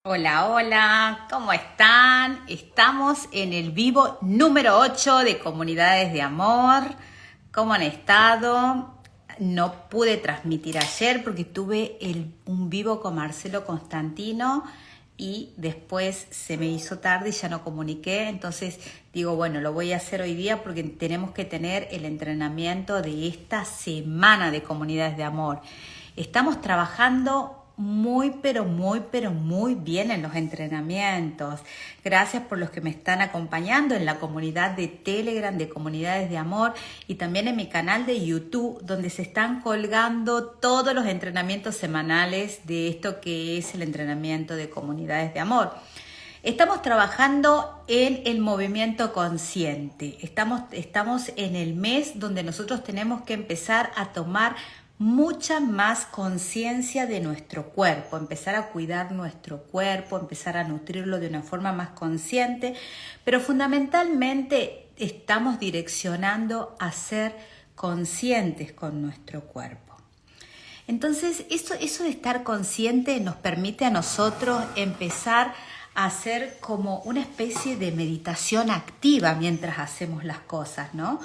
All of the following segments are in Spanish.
Hola, hola, ¿cómo están? Estamos en el vivo número 8 de Comunidades de Amor. ¿Cómo han estado? No pude transmitir ayer porque tuve un vivo con Marcelo Constantino y después se me hizo tarde y ya no comuniqué. Entonces digo, bueno, lo voy a hacer hoy día porque tenemos que tener el entrenamiento de esta semana de Comunidades de Amor. Estamos trabajando muy bien en los entrenamientos. Gracias por los que me están acompañando en la comunidad de Telegram de Comunidades de Amor y también en mi canal de YouTube, donde se están colgando todos los entrenamientos semanales de esto que es el entrenamiento de Comunidades de Amor. Estamos trabajando en el movimiento consciente. Estamos en el mes donde nosotros tenemos que empezar a tomar mucha más conciencia de nuestro cuerpo, empezar a cuidar nuestro cuerpo, empezar a nutrirlo de una forma más consciente, pero fundamentalmente estamos direccionando a ser conscientes con nuestro cuerpo. Entonces, eso de estar consciente nos permite a nosotros empezar a hacer como una especie de meditación activa mientras hacemos las cosas, ¿no?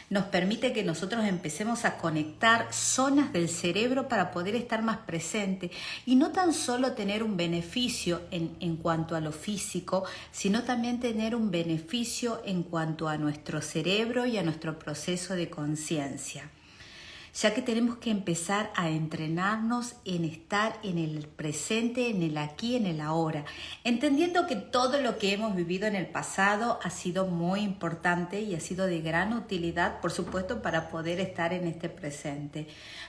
Nos permite que nosotros empecemos a conectar zonas del cerebro para poder estar más presente y no tan solo tener un beneficio en cuanto a lo físico, sino también tener un beneficio en cuanto a nuestro cerebro y a nuestro proceso de conciencia, ya que tenemos que empezar a entrenarnos en estar en el presente, en el aquí, en el ahora, entendiendo que todo lo que hemos vivido en el pasado ha sido muy importante y ha sido de gran utilidad, por supuesto, para poder estar en este presente.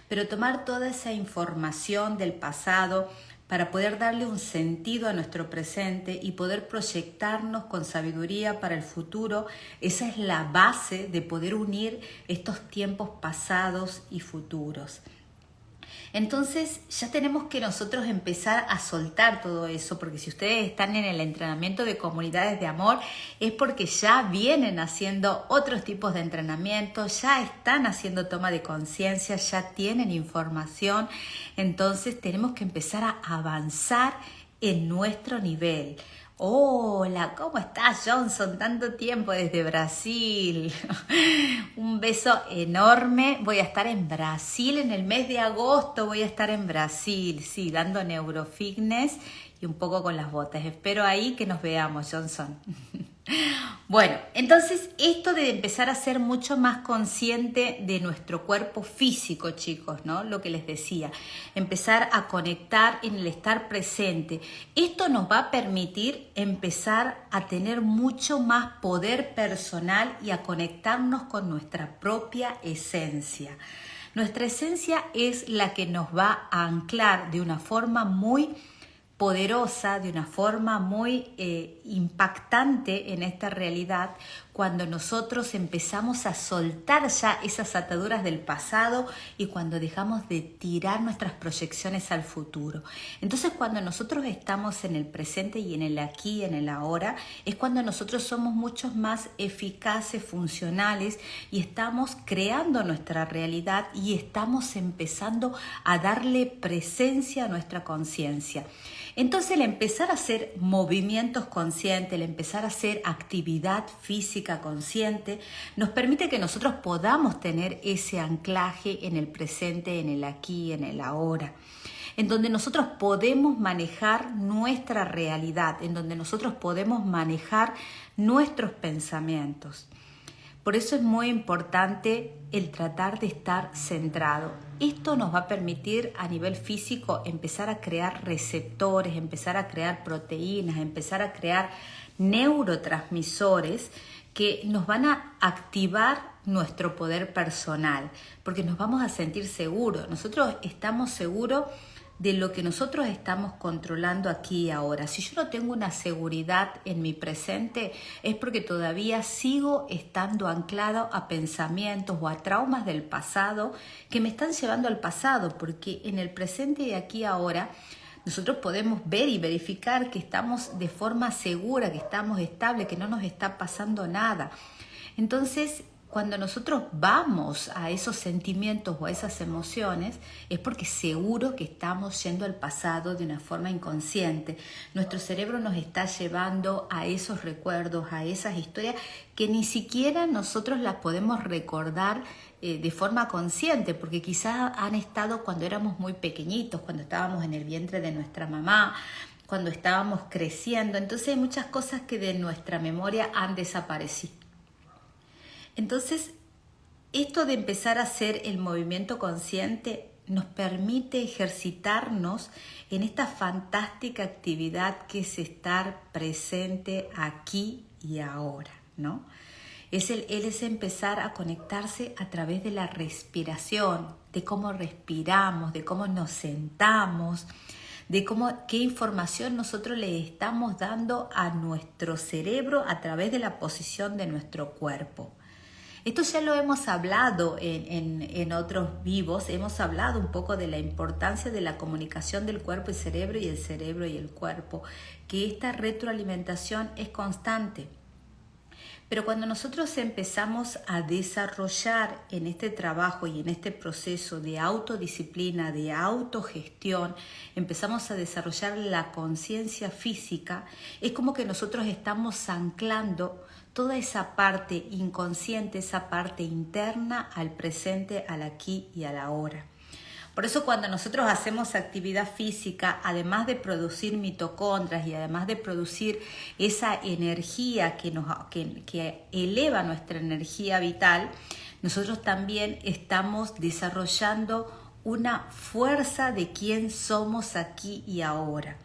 Pero tomar toda esa información del pasado para poder darle un sentido a nuestro presente y poder proyectarnos con sabiduría para el futuro, esa es la base de poder unir estos tiempos pasados y futuros. Entonces ya tenemos que nosotros empezar a soltar todo eso, porque si ustedes están en el entrenamiento de Comunidades de Amor es porque ya vienen haciendo otros tipos de entrenamiento, ya están haciendo toma de conciencia, ya tienen información. Entonces tenemos que empezar a avanzar en nuestro nivel. Hola, ¿cómo estás, Johnson? Tanto tiempo desde Brasil. Un beso enorme. Voy a estar en Brasil en el mes de agosto. Voy a estar en Brasil, sí, dando neurofitness y un poco con las botas. Espero ahí que nos veamos, Johnson. Bueno, entonces esto de empezar a ser mucho más consciente de nuestro cuerpo físico, chicos, ¿no? Lo que les decía, empezar a conectar en el estar presente. Esto nos va a permitir empezar a tener mucho más poder personal y a conectarnos con nuestra propia esencia. Nuestra esencia es la que nos va a anclar de una forma muy poderosa, de una forma muy impactante en esta realidad, cuando nosotros empezamos a soltar ya esas ataduras del pasado y cuando dejamos de tirar nuestras proyecciones al futuro. Entonces, cuando nosotros estamos en el presente y en el aquí, en el ahora, es cuando nosotros somos mucho más eficaces, funcionales y estamos creando nuestra realidad y estamos empezando a darle presencia a nuestra conciencia. Entonces, el empezar a hacer movimientos conscientes, el empezar a hacer actividad física consciente, nos permite que nosotros podamos tener ese anclaje en el presente, en el aquí, en el ahora, en donde nosotros podemos manejar nuestra realidad, en donde nosotros podemos manejar nuestros pensamientos. Por eso es muy importante el tratar de estar centrado. Esto nos va a permitir a nivel físico empezar a crear receptores, empezar a crear proteínas, empezar a crear neurotransmisores que nos van a activar nuestro poder personal, porque nos vamos a sentir seguros. Nosotros estamos seguros de lo que nosotros estamos controlando aquí y ahora. Si yo no tengo una seguridad en mi presente, es porque todavía sigo estando anclado a pensamientos o a traumas del pasado que me están llevando al pasado, porque en el presente y aquí y ahora nosotros podemos ver y verificar que estamos de forma segura, que estamos estables, que no nos está pasando nada. Entonces, cuando nosotros vamos a esos sentimientos o a esas emociones, es porque seguro que estamos yendo al pasado de una forma inconsciente. Nuestro cerebro nos está llevando a esos recuerdos, a esas historias que ni siquiera nosotros las podemos recordar de forma consciente, porque quizás han estado cuando éramos muy pequeñitos, cuando estábamos en el vientre de nuestra mamá, cuando estábamos creciendo. Entonces hay muchas cosas que de nuestra memoria han desaparecido. Entonces, esto de empezar a hacer el movimiento consciente nos permite ejercitarnos en esta fantástica actividad que es estar presente aquí y ahora, ¿no? Él es empezar a conectarse a través de la respiración, de cómo respiramos, de cómo nos sentamos, de qué información nosotros le estamos dando a nuestro cerebro a través de la posición de nuestro cuerpo. Esto ya lo hemos hablado en otros vivos, hemos hablado un poco de la importancia de la comunicación del cuerpo y cerebro y el cerebro y el cuerpo, que esta retroalimentación es constante. Pero cuando nosotros empezamos a desarrollar en este trabajo y en este proceso de autodisciplina, de autogestión, empezamos a desarrollar la conciencia física, es como que nosotros estamos anclando toda esa parte inconsciente, esa parte interna al presente, al aquí y al ahora. Por eso cuando nosotros hacemos actividad física, además de producir mitocondrias y además de producir esa energía que eleva nuestra energía vital, nosotros también estamos desarrollando una fuerza de quién somos aquí y ahora.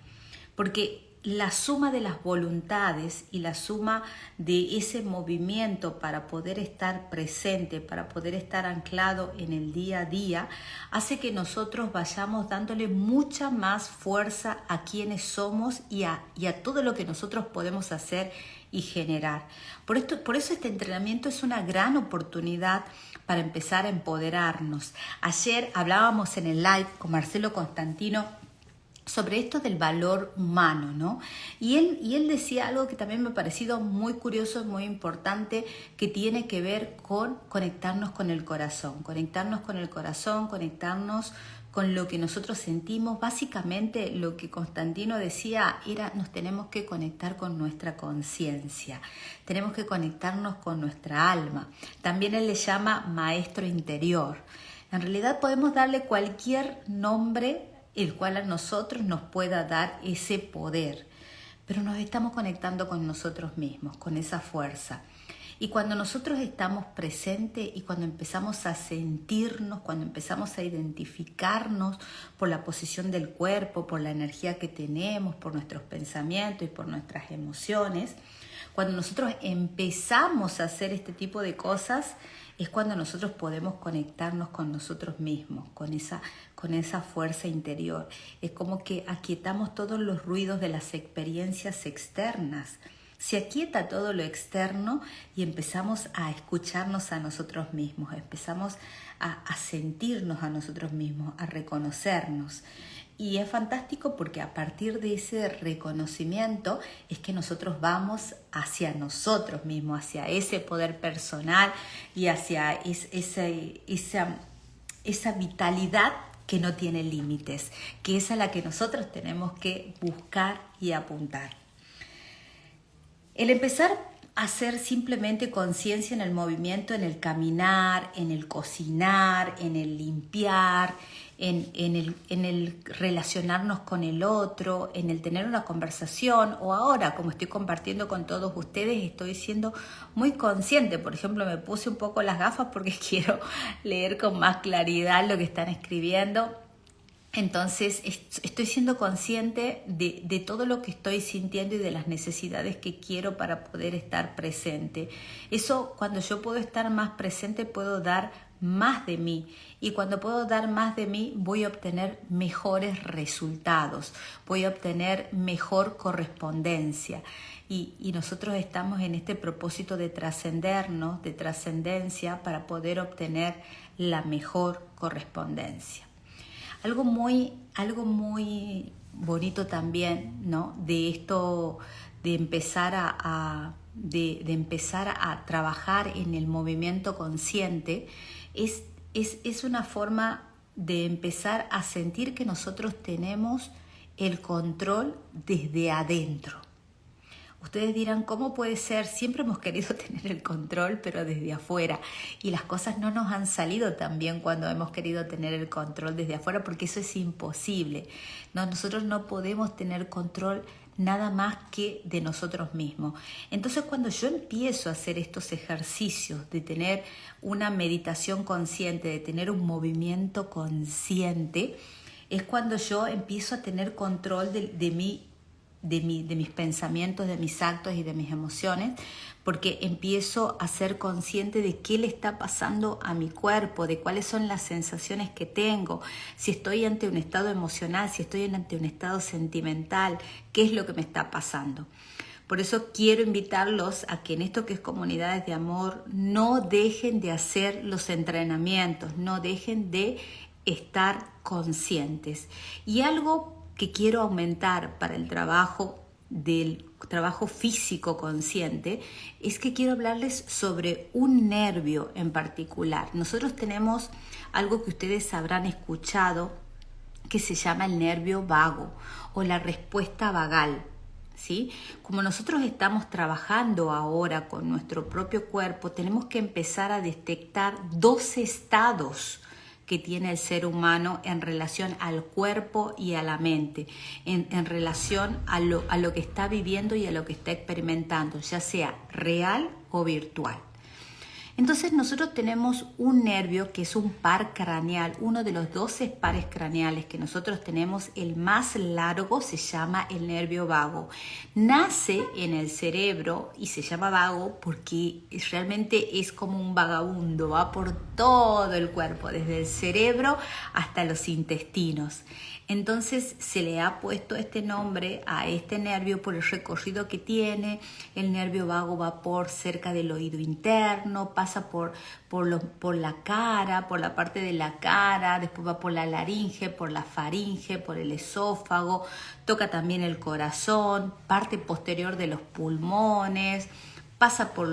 Porque la suma de las voluntades y la suma de ese movimiento para poder estar presente, para poder estar anclado en el día a día, hace que nosotros vayamos dándole mucha más fuerza a quienes somos y a todo lo que nosotros podemos hacer y generar. Por eso este entrenamiento es una gran oportunidad para empezar a empoderarnos. Ayer hablábamos en el live con Marcelo Constantino sobre esto del valor humano, ¿no? Y él decía algo que también me ha parecido muy curioso, muy importante, que tiene que ver con conectarnos con el corazón, conectarnos con lo que nosotros sentimos. Básicamente lo que Constantino decía era: nos tenemos que conectar con nuestra conciencia, tenemos que conectarnos con nuestra alma. También él le llama maestro interior. En realidad podemos darle cualquier nombre el cual a nosotros nos pueda dar ese poder, pero nos estamos conectando con nosotros mismos, con esa fuerza. Y cuando nosotros estamos presentes y cuando empezamos a sentirnos, cuando empezamos a identificarnos por la posición del cuerpo, por la energía que tenemos, por nuestros pensamientos y por nuestras emociones, cuando nosotros empezamos a hacer este tipo de cosas, es cuando nosotros podemos conectarnos con nosotros mismos, con esa fuerza interior. Es como que aquietamos todos los ruidos de las experiencias externas. Se aquieta todo lo externo y empezamos a escucharnos a nosotros mismos, empezamos a sentirnos a nosotros mismos, a reconocernos. Y es fantástico porque a partir de ese reconocimiento es que nosotros vamos hacia nosotros mismos, hacia ese poder personal y hacia esa vitalidad que no tiene límites, que es a la que nosotros tenemos que buscar y apuntar. El empezar a hacer simplemente conciencia en el movimiento, en el caminar, en el cocinar, en el limpiar, en el relacionarnos con el otro, en el tener una conversación, o ahora, como estoy compartiendo con todos ustedes, estoy siendo muy consciente. Por ejemplo, me puse un poco las gafas porque quiero leer con más claridad lo que están escribiendo. Entonces estoy siendo consciente de todo lo que estoy sintiendo y de las necesidades que quiero para poder estar presente. Eso, cuando yo puedo estar más presente, puedo dar más de mí, y cuando puedo dar más de mí voy a obtener mejores resultados, voy a obtener mejor correspondencia, y nosotros estamos en este propósito de trascendernos, de trascendencia, para poder obtener la mejor correspondencia. Algo muy bonito también, ¿no?, de esto, de empezar a de empezar a trabajar en el movimiento consciente es una forma de empezar a sentir que nosotros tenemos el control desde adentro. Ustedes dirán, ¿cómo puede ser? Siempre hemos querido tener el control, pero desde afuera. Y las cosas no nos han salido tan bien cuando hemos querido tener el control desde afuera, porque eso es imposible. No, nosotros no podemos tener control nada más que de nosotros mismos. Entonces, cuando yo empiezo a hacer estos ejercicios de tener una meditación consciente, de tener un movimiento consciente, es cuando yo empiezo a tener control de mis pensamientos, de mis actos y de mis emociones, porque empiezo a ser consciente de qué le está pasando a mi cuerpo, de cuáles son las sensaciones que tengo, si estoy ante un estado emocional, si estoy ante un estado sentimental, qué es lo que me está pasando. Por eso quiero invitarlos a que en esto que es Comunidades de Amor no dejen de hacer los entrenamientos, no dejen de estar conscientes. Y algo que quiero aumentar para el trabajo del trabajo físico consciente es que quiero hablarles sobre un nervio en particular. Nosotros tenemos algo que ustedes habrán escuchado que se llama el nervio vago o la respuesta vagal, ¿sí? Como nosotros estamos trabajando ahora con nuestro propio cuerpo, tenemos que empezar a detectar 2 estados que tiene el ser humano en relación al cuerpo y a la mente, en relación a lo que está viviendo y a lo que está experimentando, ya sea real o virtual. Entonces nosotros tenemos un nervio que es un par craneal, uno de los 12 pares craneales que nosotros tenemos, el más largo se llama el nervio vago. Nace en el cerebro y se llama vago porque realmente es como un vagabundo, va por todo el cuerpo, desde el cerebro hasta los intestinos. Entonces se le ha puesto este nombre a este nervio por el recorrido que tiene. El nervio vago va por cerca del oído interno, pasa por la cara, por la parte de la cara, después va por la laringe, por la faringe, por el esófago, toca también el corazón, parte posterior de los pulmones, pasa por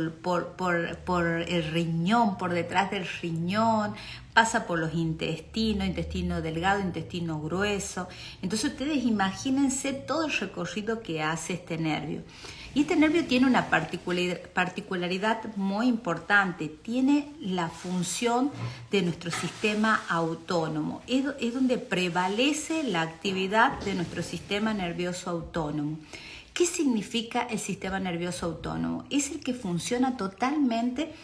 el riñón, por detrás del riñón, pasa por los intestinos, intestino delgado, intestino grueso. Entonces ustedes imagínense todo el recorrido que hace este nervio. Y este nervio tiene una particularidad muy importante, tiene la función de nuestro sistema autónomo, es donde prevalece la actividad de nuestro sistema nervioso autónomo. ¿Qué significa el sistema nervioso autónomo? Es el que funciona totalmente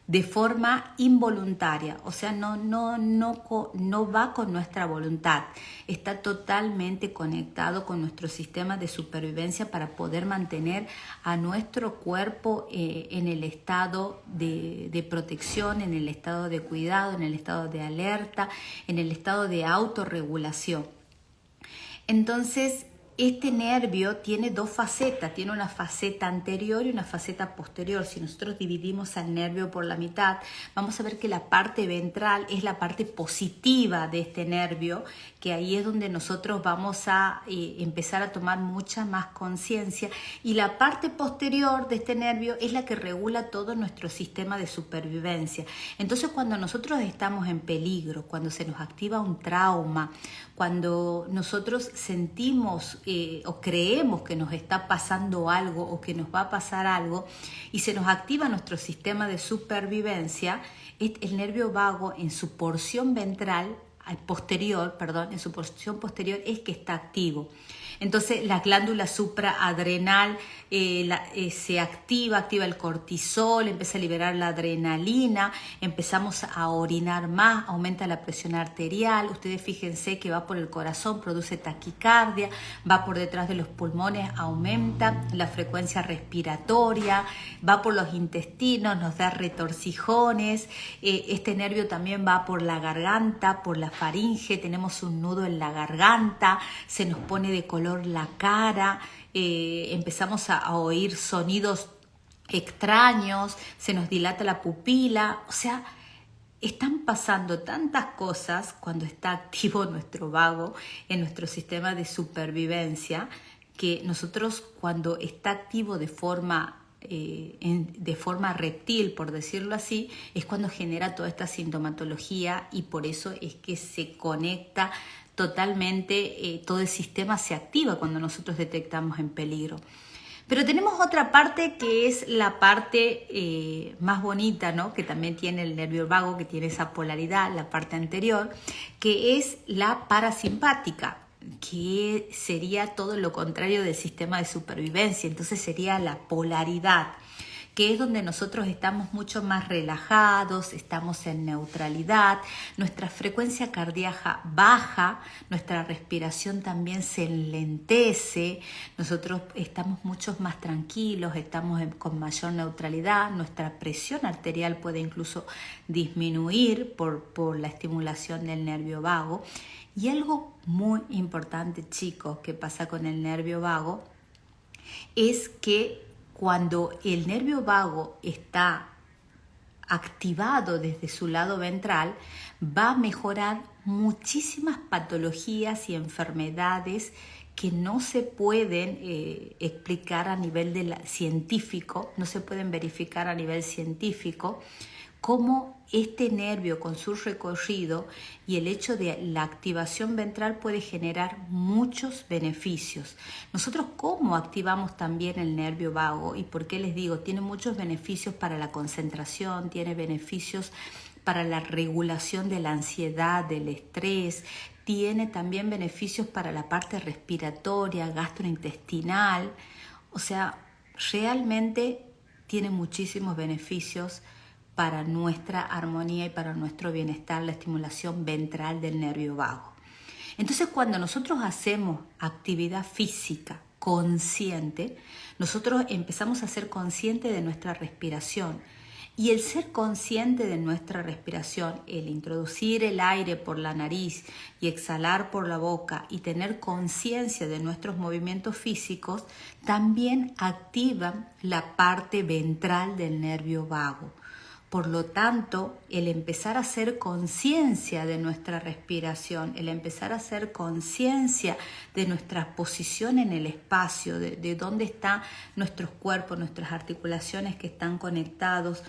de forma involuntaria, o sea, no va con nuestra voluntad, está totalmente conectado con nuestro sistema de supervivencia para poder mantener a nuestro cuerpo en el estado de protección, en el estado de cuidado, en el estado de alerta, en el estado de autorregulación. Entonces, este nervio tiene 2 facetas, tiene una faceta anterior y una faceta posterior. Si nosotros dividimos al nervio por la mitad, vamos a ver que la parte ventral es la parte positiva de este nervio, que ahí es donde nosotros vamos a empezar a tomar mucha más conciencia, y la parte posterior de este nervio es la que regula todo nuestro sistema de supervivencia. Entonces, cuando nosotros estamos en peligro, cuando se nos activa un trauma, cuando nosotros sentimos o creemos que nos está pasando algo o que nos va a pasar algo y se nos activa nuestro sistema de supervivencia, el nervio vago en su porción ventral, en su porción posterior es que está activo. Entonces la glándula supraadrenal se activa el cortisol, empieza a liberar la adrenalina, empezamos a orinar más, aumenta la presión arterial. Ustedes fíjense que va por el corazón, produce taquicardia, va por detrás de los pulmones, aumenta la frecuencia respiratoria, va por los intestinos, nos da retorcijones. Este nervio también va por la garganta, por la faringe, tenemos un nudo en la garganta, se nos pone de color la cara, empezamos a oír sonidos extraños, se nos dilata la pupila, o sea, están pasando tantas cosas cuando está activo nuestro vago en nuestro sistema de supervivencia, que nosotros cuando está activo de forma de forma reptil, por decirlo así, es cuando genera toda esta sintomatología y por eso es que se conecta totalmente, todo el sistema se activa cuando nosotros detectamos en peligro. Pero tenemos otra parte que es la parte más bonita, ¿no? Que también tiene el nervio vago, que tiene esa polaridad, la parte anterior, que es la parasimpática, que sería todo lo contrario del sistema de supervivencia. Entonces sería la polaridad, que es donde nosotros estamos mucho más relajados, estamos en neutralidad, nuestra frecuencia cardíaca baja, nuestra respiración también se enlentece, nosotros estamos mucho más tranquilos, estamos con mayor neutralidad, nuestra presión arterial puede incluso disminuir por la estimulación del nervio vago. Y algo muy importante, chicos, que pasa con el nervio vago es que cuando el nervio vago está activado desde su lado ventral, va a mejorar muchísimas patologías y enfermedades que no se pueden explicar a nivel científico, no se pueden verificar a nivel científico, cómo este nervio con su recorrido y el hecho de la activación ventral puede generar muchos beneficios. Nosotros cómo activamos también el nervio vago y por qué les digo, tiene muchos beneficios para la concentración, tiene beneficios para la regulación de la ansiedad, del estrés, tiene también beneficios para la parte respiratoria, gastrointestinal, o sea, realmente tiene muchísimos beneficios para nuestra armonía y para nuestro bienestar, la estimulación ventral del nervio vago. Entonces, cuando nosotros hacemos actividad física consciente, nosotros empezamos a ser conscientes de nuestra respiración. Y el ser consciente de nuestra respiración, el introducir el aire por la nariz y exhalar por la boca y tener conciencia de nuestros movimientos físicos, también activa la parte ventral del nervio vago. Por lo tanto, el empezar a hacer conciencia de nuestra respiración, el empezar a hacer conciencia de nuestra posición en el espacio, de dónde están nuestros cuerpos, nuestras articulaciones que están conectados,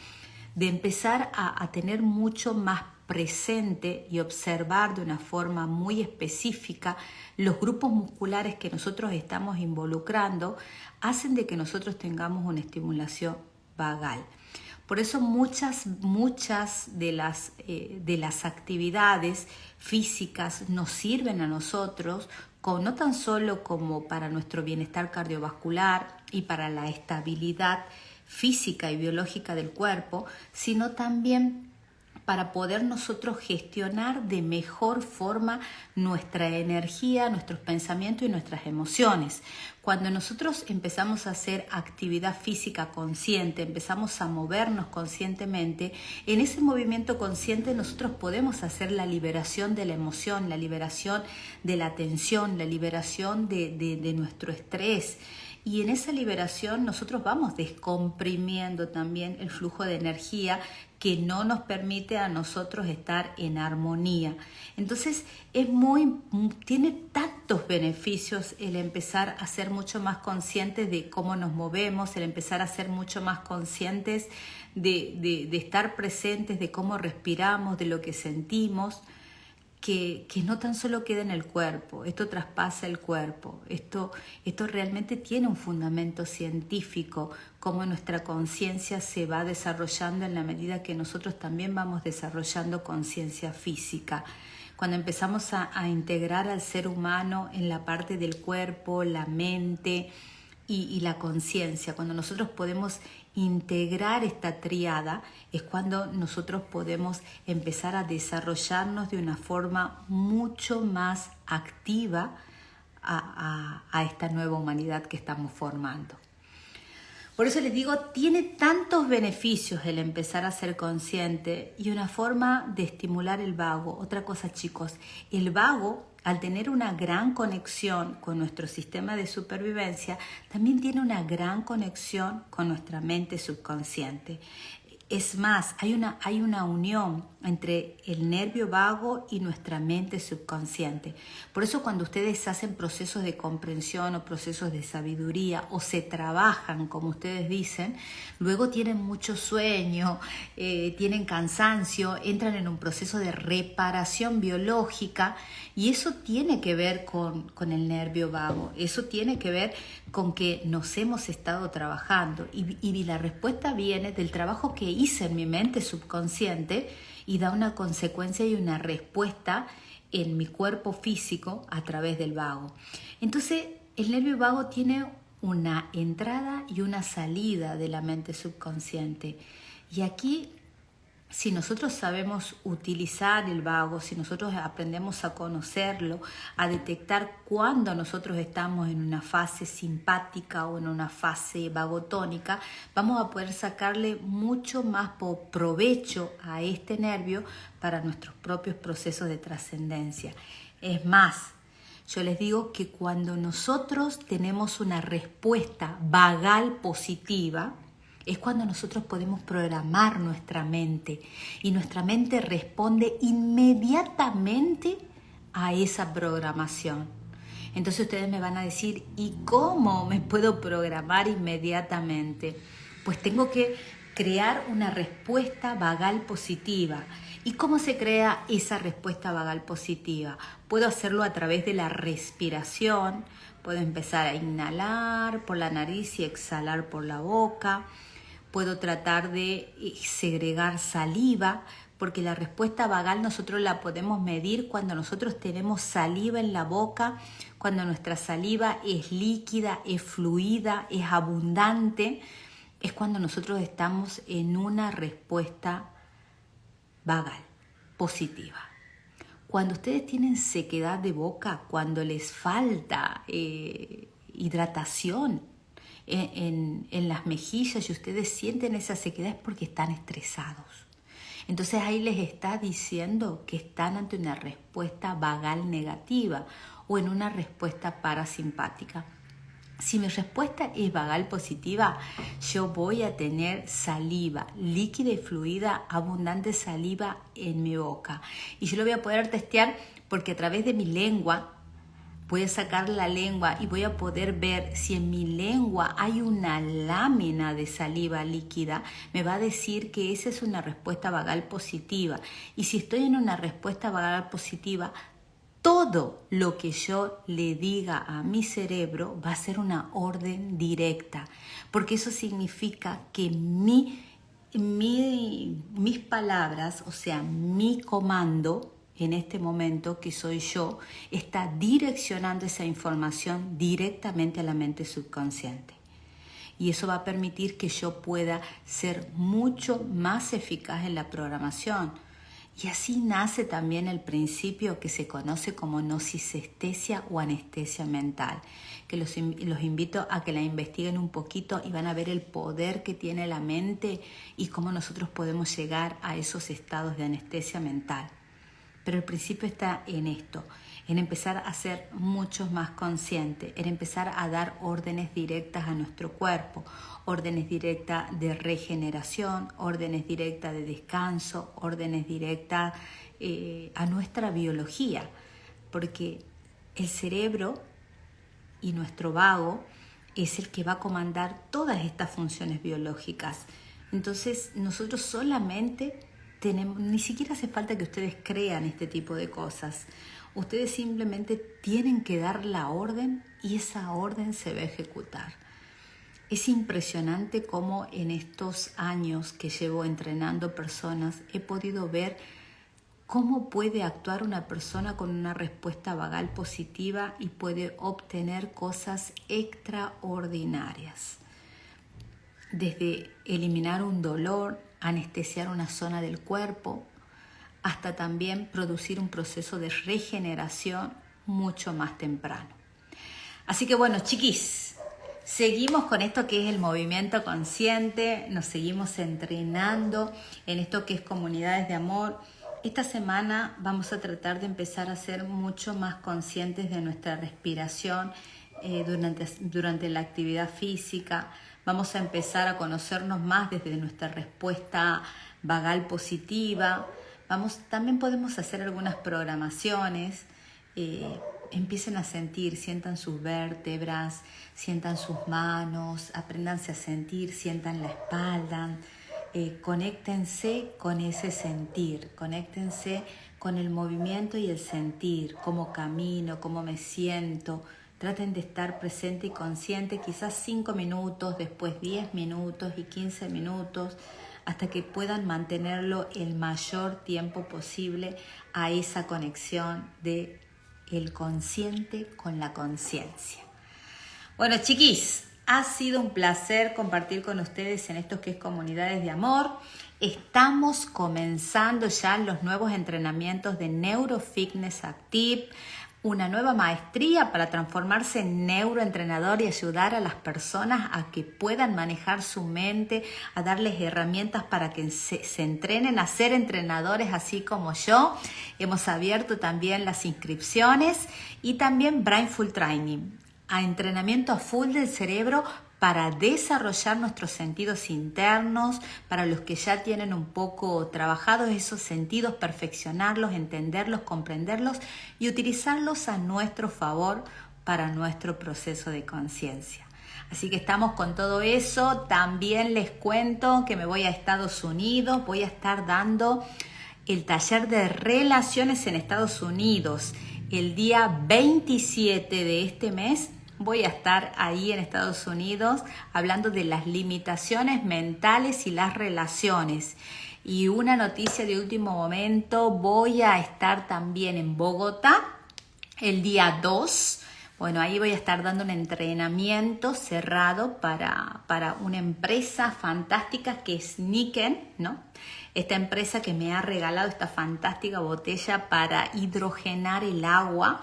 de empezar a tener mucho más presente y observar de una forma muy específica los grupos musculares que nosotros estamos involucrando, hacen de que nosotros tengamos una estimulación vagal. Por eso muchas de las actividades físicas nos sirven a nosotros, no tan solo como para nuestro bienestar cardiovascular y para la estabilidad física y biológica del cuerpo, sino también para poder nosotros gestionar de mejor forma nuestra energía, nuestros pensamientos y nuestras emociones. Cuando nosotros empezamos a hacer actividad física consciente, empezamos a movernos conscientemente, en ese movimiento consciente nosotros podemos hacer la liberación de la emoción, la liberación de la tensión, la liberación de nuestro estrés. Y en esa liberación nosotros vamos descomprimiendo también el flujo de energía que no nos permite a nosotros estar en armonía. Entonces tiene tantos beneficios el empezar a ser mucho más conscientes de cómo nos movemos, el empezar a ser mucho más conscientes de estar presentes, de cómo respiramos, de lo que sentimos. Que no tan solo queda en el cuerpo, esto traspasa el cuerpo, esto realmente tiene un fundamento científico, cómo nuestra conciencia se va desarrollando en la medida que nosotros también vamos desarrollando conciencia física. Cuando empezamos a integrar al ser humano en la parte del cuerpo, la mente y la conciencia, cuando nosotros podemos integrar esta tríada, es cuando nosotros podemos empezar a desarrollarnos de una forma mucho más activa a esta nueva humanidad que estamos formando. Por eso les digo, tiene tantos beneficios el empezar a ser consciente y una forma de estimular el vago. Otra cosa, chicos, el vago, al tener una gran conexión con nuestro sistema de supervivencia, también tiene una gran conexión con nuestra mente subconsciente. Es más, hay una unión entre el nervio vago y nuestra mente subconsciente. Por eso cuando ustedes hacen procesos de comprensión o procesos de sabiduría o se trabajan, como ustedes dicen, luego tienen mucho sueño, tienen cansancio, entran en un proceso de reparación biológica y eso tiene que ver con el nervio vago. Eso tiene que ver con que nos hemos estado trabajando y la respuesta viene del trabajo que hice en mi mente subconsciente y da una consecuencia y una respuesta en mi cuerpo físico a través del vago. Entonces, el nervio vago tiene una entrada y una salida de la mente subconsciente. Y aquí, si nosotros sabemos utilizar el vago, si nosotros aprendemos a conocerlo, a detectar cuando nosotros estamos en una fase simpática o en una fase vagotónica, vamos a poder sacarle mucho más provecho a este nervio para nuestros propios procesos de trascendencia. Es más, yo les digo que cuando nosotros tenemos una respuesta vagal positiva, es cuando nosotros podemos programar nuestra mente y nuestra mente responde inmediatamente a esa programación. Entonces ustedes me van a decir, ¿y cómo me puedo programar inmediatamente? Pues tengo que crear una respuesta vagal positiva. ¿Y cómo se crea esa respuesta vagal positiva? Puedo hacerlo a través de la respiración, puedo empezar a inhalar por la nariz y exhalar por la boca. Puedo tratar de segregar saliva, porque la respuesta vagal nosotros la podemos medir cuando nosotros tenemos saliva en la boca, cuando nuestra saliva es líquida, es fluida, es abundante, es cuando nosotros estamos en una respuesta vagal, positiva. Cuando ustedes tienen sequedad de boca, cuando les falta hidratación, en las mejillas y ustedes sienten esa sequedad es porque están estresados. Entonces ahí les está diciendo que están ante una respuesta vagal negativa o en una respuesta parasimpática. Si mi respuesta es vagal positiva, yo voy a tener saliva líquida y fluida, abundante saliva en mi boca. Y yo lo voy a poder testear porque a través de mi lengua voy a sacar la lengua y voy a poder ver si en mi lengua hay una lámina de saliva líquida. Me va a decir que esa es una respuesta vagal positiva. Y si estoy en una respuesta vagal positiva, todo lo que yo le diga a mi cerebro va a ser una orden directa. Porque eso significa que mis palabras, o sea, mi comando, en este momento que soy yo, está direccionando esa información directamente a la mente subconsciente. Y eso va a permitir que yo pueda ser mucho más eficaz en la programación. Y así nace también el principio que se conoce como nocistestesia o anestesia mental, que los invito a que la investiguen un poquito y van a ver el poder que tiene la mente y cómo nosotros podemos llegar a esos estados de anestesia mental. Pero el principio está en esto, en empezar a ser mucho más consciente, en empezar a dar órdenes directas a nuestro cuerpo, órdenes directas de regeneración, órdenes directas de descanso, órdenes directas a nuestra biología, porque el cerebro y nuestro vago es el que va a comandar todas estas funciones biológicas. Entonces nosotros solamente ni siquiera hace falta que ustedes crean este tipo de cosas. Ustedes simplemente tienen que dar la orden y esa orden se va a ejecutar. Es impresionante cómo en estos años que llevo entrenando personas he podido ver cómo puede actuar una persona con una respuesta vagal positiva y puede obtener cosas extraordinarias. Desde eliminar un dolor, anestesiar una zona del cuerpo, hasta también producir un proceso de regeneración mucho más temprano. Así que bueno, chiquis, seguimos con esto que es el movimiento consciente, nos seguimos entrenando en esto que es comunidades de amor. Esta semana vamos a tratar de empezar a ser mucho más conscientes de nuestra respiración durante la actividad física. Vamos a empezar a conocernos más desde nuestra respuesta vagal positiva. También podemos hacer algunas programaciones. Empiecen a sentir, sientan sus vértebras, sientan sus manos, apréndanse a sentir, sientan la espalda. Conéctense con ese sentir, conéctense con el movimiento y el sentir, cómo camino, cómo me siento. Traten de estar presente y consciente, quizás 5 minutos, después 10 minutos y 15 minutos, hasta que puedan mantenerlo el mayor tiempo posible a esa conexión de el consciente con la conciencia. Bueno, chiquis, ha sido un placer compartir con ustedes en estos que es Comunidades de Amor. Estamos comenzando ya los nuevos entrenamientos de Neurofitness Active, una nueva maestría para transformarse en neuroentrenador y ayudar a las personas a que puedan manejar su mente, a darles herramientas para que se entrenen a ser entrenadores así como yo. Hemos abierto también las inscripciones y también Brainful Training, a entrenamiento a full del cerebro para desarrollar nuestros sentidos internos, para los que ya tienen un poco trabajados esos sentidos, perfeccionarlos, entenderlos, comprenderlos y utilizarlos a nuestro favor para nuestro proceso de conciencia. Así que estamos con todo eso. También les cuento que me voy a Estados Unidos, voy a estar dando el taller de relaciones en Estados Unidos el día 27 de este mes. Voy a estar ahí en Estados Unidos hablando de las limitaciones mentales y las relaciones. Y una noticia de último momento, voy a estar también en Bogotá el día 2. Bueno, ahí voy a estar dando un entrenamiento cerrado para una empresa fantástica que es Niken, ¿no? Esta empresa que me ha regalado esta fantástica botella para hidrogenar el agua.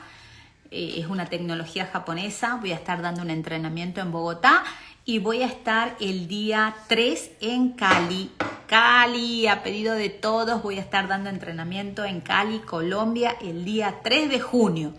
Es una tecnología japonesa. Voy a estar dando un entrenamiento en Bogotá y voy a estar el día 3 en Cali. Cali, a pedido de todos, voy a estar dando entrenamiento en Cali, Colombia, el día 3 de junio.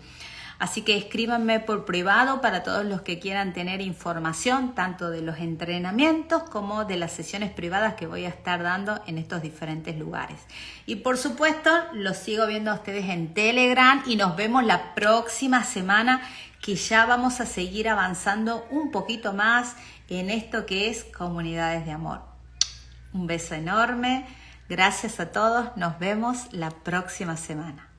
Así que escríbanme por privado para todos los que quieran tener información, tanto de los entrenamientos como de las sesiones privadas que voy a estar dando en estos diferentes lugares. Y por supuesto, los sigo viendo a ustedes en Telegram y nos vemos la próxima semana, que ya vamos a seguir avanzando un poquito más en esto que es Comunidades de Amor. Un beso enorme, gracias a todos, nos vemos la próxima semana.